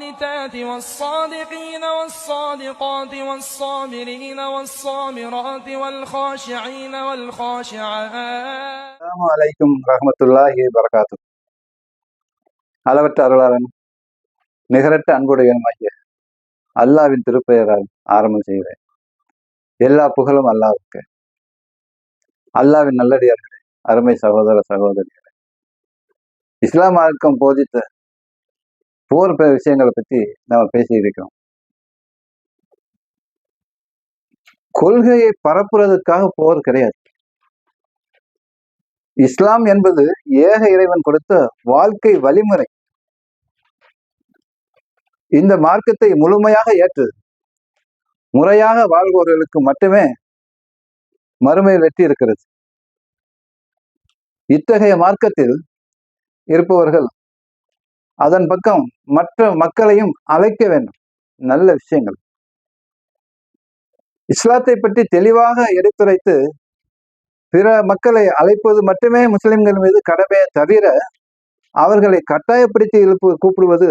والقانتات والصادقين والصادقات والصابرين والصابرات والخاشعين والخاشعات. அஸ்ஸலாமு அலைக்கும் வரஹ்மத்துல்லாஹி வபரகாத்துஹு. அளவற்ற அருளாளன் நிகரற்ற அன்புடையனுமாகிய அல்லாஹ்வின் திருப்பெயரால் ஆரம்பம் செய்கிறேன். எல்லா புகழும் அல்லாஹ்வுக்கு. அல்லாஹ்வின் நல்லடியார்களே, அருமை சகோதர சகோதரிகளே, இஸ்லாம் மார்க்கம் போதித்த போர் விஷயங்களை பற்றி நம்ம பேசியிருக்கிறோம். கொள்கையை பரப்புறதுக்காக போர் கிடையாது. இஸ்லாம் என்பது ஏக இறைவன் கொடுத்த வாழ்க்கை வழிமுறை. இந்த மார்க்கத்தை முழுமையாக ஏற்று முறையாக வாழ்பவர்களுக்கு மட்டுமே மறுமை வெற்றி இருக்கிறது. இத்தகைய மார்க்கத்தில் இருப்பவர்கள் அதன் பக்கம் மற்ற மக்களையும் அழைக்க வேண்டும். நல்ல விஷயங்கள் இஸ்லாத்தை பற்றி தெளிவாக எடுத்துரைத்து பிற மக்களை அழைப்பது மட்டுமே முஸ்லிம்கள் மீது கடமையை தவிர அவர்களை கட்டாயப்படுத்தி கூப்பிடுவது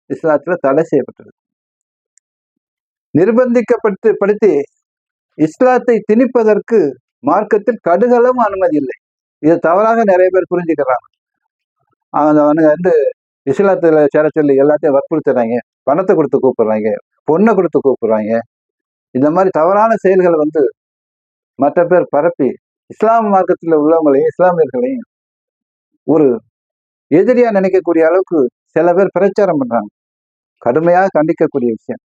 இஸ்லாத்துல தடை செய்யப்பட்டது. நிர்பந்திக்கப்படுத்தி இஸ்லாத்தை திணிப்பதற்கு மார்க்கத்தில் கடுகளவும் அனுமதி இல்லை. இது தவறாக நிறைய பேர் புரிஞ்சுக்கிறாங்க. அவனுங்க இஸ்லாத்துல சேர சொல்லி எல்லாத்தையும் வற்புறுத்துறாங்க, பணத்தை கொடுத்து கூப்பிடுறாங்க, பொண்ணை கொடுத்து கூப்பிடுறாங்க. இந்த மாதிரி தவறான செயல்களை மற்ற பேர் பரப்பி இஸ்லாம் மார்க்கத்தில் உள்ளவங்களையும் இஸ்லாமியர்களையும் ஒரு எதிரியா நினைக்கக்கூடிய அளவுக்கு சில பேர் பிரச்சாரம் பண்றாங்க. கடுமையாக கண்டிக்கக்கூடிய விஷயம்.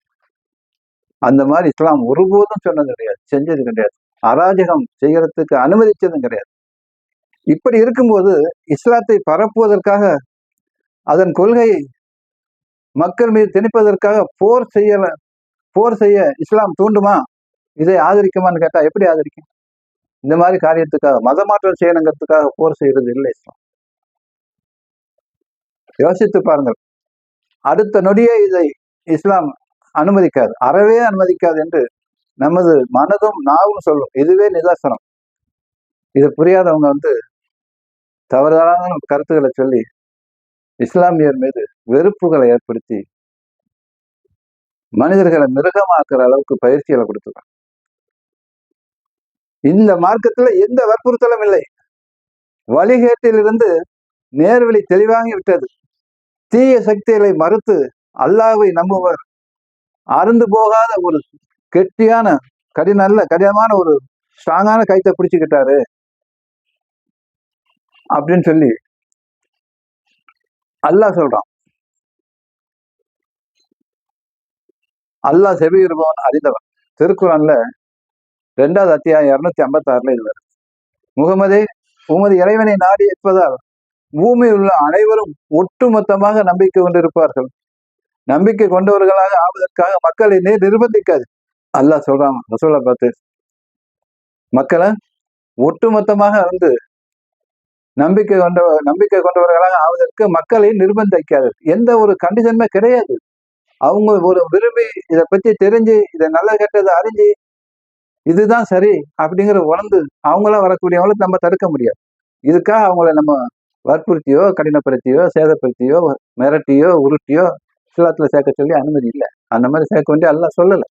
அந்த மாதிரி இஸ்லாம் ஒருபோதும் சொன்னது கிடையாது, செஞ்சது கிடையாது, அராஜகம் செய்யறதுக்கு அனுமதிச்சதும் கிடையாது. இப்படி இருக்கும்போது இஸ்லாத்தை பரப்புவதற்காக அதன் கொள்கையை மக்கள் மீது திணிப்பதற்காக போர் செய்ய இஸ்லாம் தூண்டுமா? இதை ஆதரிக்குமான்னு கேட்டா எப்படி ஆதரிக்கும்? இந்த மாதிரி காரியத்துக்காக மதமாற்றம் செய்யணுங்கிறதுக்காக போர் செய்யறது இல்லை இஸ்லாம். யோசித்து பாருங்கள். அடுத்த நொடியே இதை இஸ்லாம் அனுமதிக்காது, அறவே அனுமதிக்காது என்று நமது மனதும் நாவும் சொல்லும். இதுவே நிதர்சனம். இது புரியாதவங்க தவறான கருத்துக்களை சொல்லி இஸ்லாமியர் மீது வெறுப்புகளை ஏற்படுத்தி மனிதர்களை மிருகமாக்குற அளவுக்கு பயிற்சிகளை கொடுத்துருக்காங்க. இந்த மார்க்கத்துல எந்த வற்புறுத்தலும் இல்லை. வழிகேட்டிலிருந்து நேர்வழி தெளிவாகி விட்டது. தீய சக்திகளை மறுத்து அல்லாஹ்வை நம்புவர் அருந்து போகாத ஒரு கடினமான ஒரு ஸ்ட்ராங்கான கைத்தை பிடிச்சுக்கிட்டாரு அப்படின்னு சொல்லி அல்லாஹ் சொல்றான். அல்லாஹ் செவி இருப்பவன் அறிந்தவன். திருக்குறான்ல 2வது அத்தியாயம் 256 இது வருது. முகமதே, உமது இறைவனை நாடி இருப்பதால் பூமியில் உள்ள அனைவரும் ஒட்டுமொத்தமாக நம்பிக்கை கொண்டிருப்பார்கள். நம்பிக்கை கொண்டவர்களாக ஆவதற்காக மக்களை நிர்பந்திக்காது. அல்லாஹ் சொல்றான் ரசூலை பார்த்து, மக்களை ஒட்டுமொத்தமாக நம்பிக்கை கொண்டவர்களாக ஆவதற்கு மக்களை நிர்பந்திக்காது. எந்த ஒரு கண்டிஷனுமே கிடையாது. அவங்க ஒரு விரும்பி இதை பற்றி தெரிஞ்சு இதை நல்ல கெட்டதை அறிஞ்சு இதுதான் சரி அப்படிங்கிற உணர்ந்து அவங்களா வரக்கூடியவங்களுக்கு நம்ம தடுக்க முடியாது. இதுக்காக அவங்கள நம்ம வற்புறுத்தியோ கடினப்படுத்தியோ சேதப்படுத்தியோ மிரட்டியோ உருட்டியோ இஸ்லாத்துல சேர்க்க சொல்லி அனுமதி இல்லை. அந்த மாதிரி சேர்க்க வேண்டிய அல்லாஹ் சொல்லலை.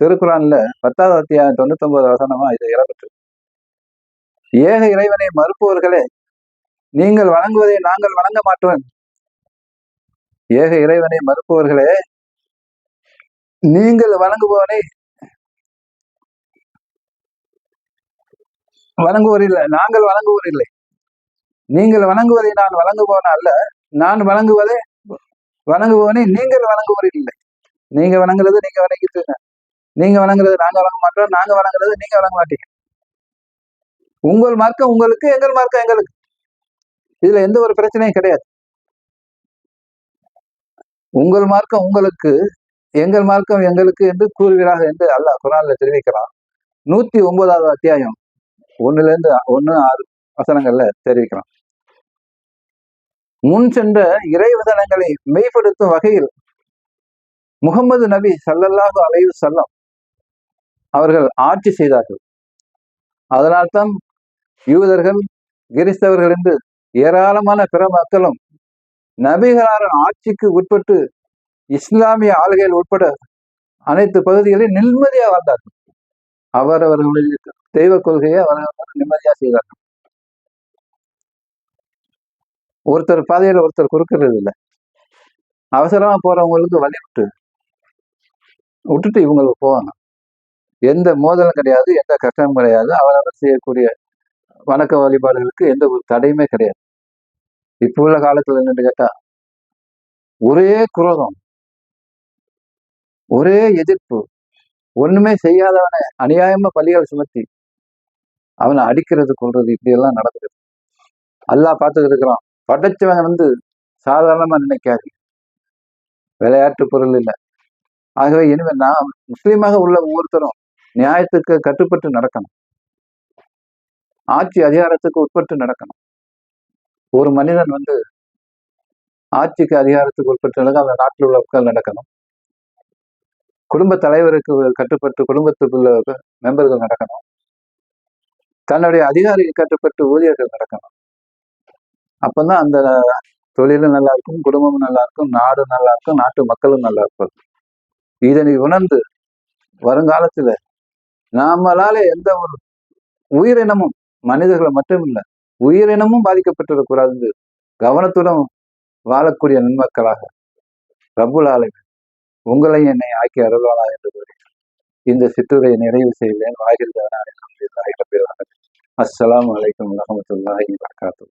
திருக்குறான்ல 10வது அத்தியாயம் 99 வசனமா இதை இடம்பெற்று, ஏக இறைவனை மறுப்பவர்களே, நீங்கள் வணங்குவதை நாங்கள் வணங்க மாட்டோம். ஏக இறைவனை மறுப்பவர்களே, நீங்கள் வணங்குபவனை வணங்குவோர் இல்லை, நாங்கள் வணங்குவோர் இல்லை. நீங்கள் வணங்குவதை நான் வணங்குபவன் அல்ல, நான் வணங்குபவனை நீங்கள் வணங்குவோர் இல்லை. நீங்க வணங்குறது நீங்க வணங்கிட்டு, நீங்க வணங்குறது நாங்க வணங்க மாட்டோம், நாங்க வணங்குறது நீங்க வணங்க மாட்டீங்க. உங்கள் மார்க்கம் உங்களுக்கு, எங்கள் மார்க்கம் எங்களுக்கு. இதுல எந்த ஒரு பிரச்சனையும் கிடையாது. உங்கள் மார்க்கம் உங்களுக்கு, எங்கள் மார்க்கம் எங்களுக்கு என்று கூறுகிறார்கள் என்று அல்லாஹ் குர்ஆன்ல தெரிவிக்கிறான். 109வது அத்தியாயம் 1-6 வசனங்கள்ல தெரிவிக்கிறான். முன் சென்ற இறைவசனங்களை மெய்ப்படுத்தும் வகையில் முகமது நபி ஸல்லல்லாஹு அலைஹி வஸல்லம் அவர்கள் ஆட்சி செய்தார்கள். அதனால்தான் யூதர்கள், கிறிஸ்தவர்கள் என்று ஏராளமான பிற மக்களும் நபிகளாரின் ஆட்சிக்கு உட்பட்டு இஸ்லாமிய ஆளுகைகள் உட்பட அனைத்து பகுதிகளிலும் நிம்மதியா வாழ்ந்தார்கள். அவரவர்களுடைய தெய்வ கொள்கையை அவரவர்கள் நிம்மதியா செய்தார்கள். ஒருத்தர் பாதையில ஒருத்தர் குறுக்கிறது இல்லை. அவசரமா போறவங்களுக்கு வழி விட்டுட்டு இவங்களுக்கு போவாங்க. எந்த மோதலும் கிடையாது, எந்த கஷ்டமும் கிடையாது. அவரவர் செய்யக்கூடிய வணக்க வழிபாடுகளுக்கு எந்த ஒரு தடையுமே கிடையாது. இப்ப உள்ள காலத்துல என்னன்னு கேட்டா ஒரே குரோதம், ஒரே எதிர்ப்பு, ஒண்ணுமே செய்யாதவனை அநியாயமா பலிகள் சுமத்தி அவனை அடிக்கிறது, கொள்றது, இப்படி எல்லாம் நடக்குது. அல்லாஹ் பார்த்துக்கிட்டு இருக்கிறான். படைச்சவன் சாதாரணமா நினைக்காது, விளையாட்டு பொருள் இல்லை. ஆகவே இனிமேல் நான் முஸ்லீமாக உள்ள ஒவ்வொருத்தரும் நியாயத்துக்கு கட்டுப்பட்டு நடக்கணும், ஆட்சி அதிகாரத்துக்கு உட்பட்டு நடக்கணும். ஒரு மனிதன் ஆட்சிக்கு அதிகாரத்துக்கு உட்பட்டு நடக்க அந்த நாட்டில் உள்ள மக்கள் நடக்கணும். குடும்ப தலைவருக்கு கட்டுப்பட்டு குடும்பத்துக்குள்ள மெம்பர்கள் நடக்கணும். தன்னுடைய அதிகாரிக்கு கட்டுப்பட்டு ஊழியர்கள் நடக்கணும். அப்பதான் அந்த தொழிலும் நல்லா இருக்கும், குடும்பமும் நல்லா இருக்கும், நாடும் நல்லா இருக்கும், நாட்டு மக்களும் நல்லா இருப்பாங்க. இதனை உணர்ந்து வருங்காலத்துல நாமளால எந்த ஒரு உயிரினமும், மனிதர்களை மட்டும் இல்லை, உயிரினமும் பாதிக்கப்பட்டிருக்கூடாது கவனத்துடன் வாழக்கூடிய நன்மக்களாக ரப்புல் ஆலமீன் உங்களையும் என்னை ஆக்கி அருள்வானா என்று கூறி இந்த சிற்றுரையை நிறைவு செய்வேன். அஸ்ஸலாமு அலைக்கும் வரஹ்மத்துல்லாஹி வபரகாத்துஹு.